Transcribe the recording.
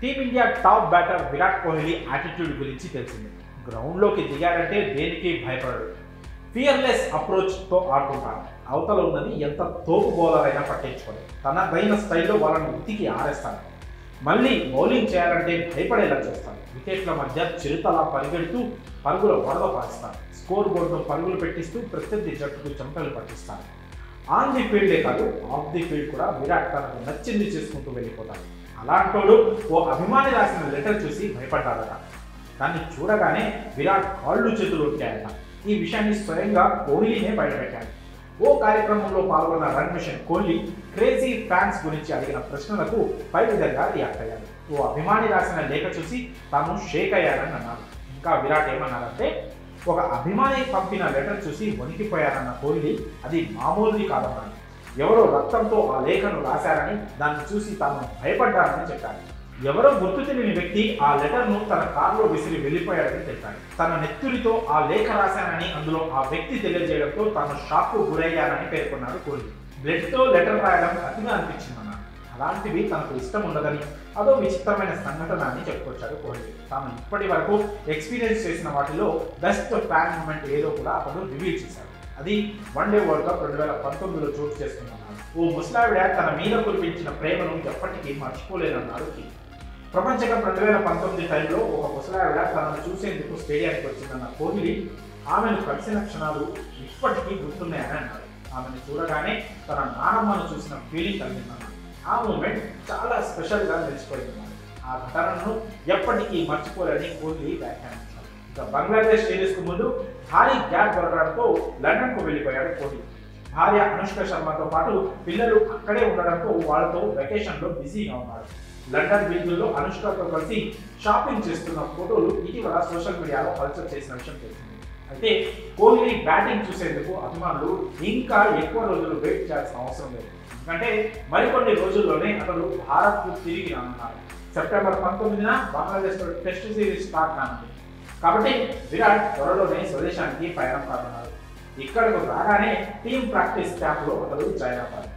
Team India top batter Virat Kohli attitude గురించి తెలిసింది. గ్రౌండ్లోకి దిగారంటే దేనికి భయపడడు. ఫియర్లెస్ అప్రోచ్తో ఆడుతుంటాడు. అవతల ఉన్నది ఎంత తోపు బౌలర్ అయినా పట్టించుకోడు. తనదైన స్టైల్లో వాళ్ళని ఉతికి ఆరేస్తాడు. మళ్ళీ బౌలింగ్ చేయాలంటే భయపడేలా చేస్తాడు. వికెట్ల మధ్య చిరుతలా పరిగెడుతూ పరుగుల వరద పారిస్తాడు. స్కోర్ బోర్డును పరుగులు పెట్టిస్తూ ప్రత్యర్థి జట్టుకు చెమటలు పట్టిస్తాడు. ఆన్ ది ఫీల్డే కాదు, ఆఫ్ ది ఫీల్డ్ కూడా విరాట్ తనకు నచ్చింది చేసుకుంటూ వెళ్ళిపోతాడు. అలాంటోడు ఓ అభిమాని రాసిన లెటర్ చూసి భయపడ్డాడట. దాన్ని చూడగానే విరాట్ కాళ్ళు చేతులు వచ్చాయట. ఈ విషయాన్ని స్వయంగా కోహ్లీనే బయటపెట్టాడు. ఓ కార్యక్రమంలో పాల్గొన్న run machine Kohli crazy fans గురించి అడిగిన ప్రశ్నలకు పై విధంగా రియాక్ట్ అయ్యాడు. ఓ అభిమాని రాసిన లేఖ చూసి తాను షేక్ అయ్యాడని అన్నారు. ఇంకా విరాట్ ఏమన్నారంటే, ఒక అభిమాని పంపిన లెటర్ చూసి వణికిపోయారన్న కోహ్లీ అది మామూలుది కాదన్నాడు. ఎవరో రక్తంతో ఆ లేఖను రాశారని, దాన్ని చూసి తాను భయపడ్డారని చెప్పాడు. ఎవరో గుర్తు తెలియని వ్యక్తి ఆ లెటర్ను తన కారులో విసిరి వెళ్ళిపోయాడని చెప్పాడు. తన నెత్తురితో ఆ లేఖ రాశానని అందులో ఆ వ్యక్తి తెలియజేయడంతో తాను షాక్కు గురయ్యానని పేర్కొన్నాడు కోహ్లీ. బ్లడ్తో లెటర్ రాయడం అతిగా అనిపించిందన్నాడు. అలాంటివి తనకు ఇష్టం ఉండదని, అదో విచిత్రమైన సంఘటన అని చెప్పుకొచ్చాడు కోహ్లీ. తాను ఇప్పటి వరకు ఎక్స్పీరియన్స్ చేసిన వాటిలో బెస్ట్ ఫ్యాన్ మూమెంట్ ఏదో కూడా అతను రివీల్ చేశాడు. అది వన్డే వరల్డ్ కప్ 2019లో చోటు చేసుకున్నాడు. ఓ ముసలావిడ తన మీద కురిపించిన ప్రేమను ఎప్పటికీ మర్చిపోలేదన్నాడు కింగ్. ప్రపంచ కప్ 2019 టైంలో ఒక ముసలావిడ తనను చూసేందుకు స్టేడియానికి వచ్చిందన్న కోహ్లీ ఆమెను కలిసిన క్షణాలు ఇప్పటికీ గుర్తున్నాయని అన్నాడు. ఆమెను చూడగానే తన నానమ్మను చూసిన ఫీలింగ్ కలిగిందన్నాడు. ఆ మూమెంట్ చాలా స్పెషల్గా నిలిచిపోయిందన్నాడు. ఆ ఘటనను ఎప్పటికీ మర్చిపోలేని కోహ్లీ వ్యాఖ్యానించాడు. ఇక బంగ్లాదేశ్ సిరీస్కు ముందు భారీ గ్యాప్ దొరకడంతో లండన్కు వెళ్ళిపోయాడు కోహ్లీ. భార్య అనుష్క శర్మతో పాటు పిల్లలు అక్కడే ఉండడంతో వాళ్ళతో వెకేషన్లో బిజీగా ఉన్నాడు. లండన్ వీధుల్లో అనుష్కతో కలిసి షాపింగ్ చేస్తున్న ఫోటోలు ఇటీవల సోషల్ మీడియాలో హల్చల్ చేసిన విషయం తెలిసింది. అయితే కోహ్లీ బ్యాటింగ్ చూసేందుకు అభిమానులు ఇంకా ఎక్కువ రోజులు వెయిట్ చేయాల్సిన అవసరం లేదు. ఎందుకంటే మరికొన్ని రోజుల్లోనే అతను భారత్కు తిరిగి రానున్నారు. సెప్టెంబర్ 19న బంగ్లాదేశ్తో టెస్ట్ సిరీస్ స్టార్ట్ కానుంది. కాబట్టి విరాట్ త్వరలోనే స్వదేశానికి పయనం కానున్నారు. ఇక్కడకు రాగానే టీమ్ ప్రాక్టీస్ క్యాంప్లో అతను జాయిన్ అవ్వాలి.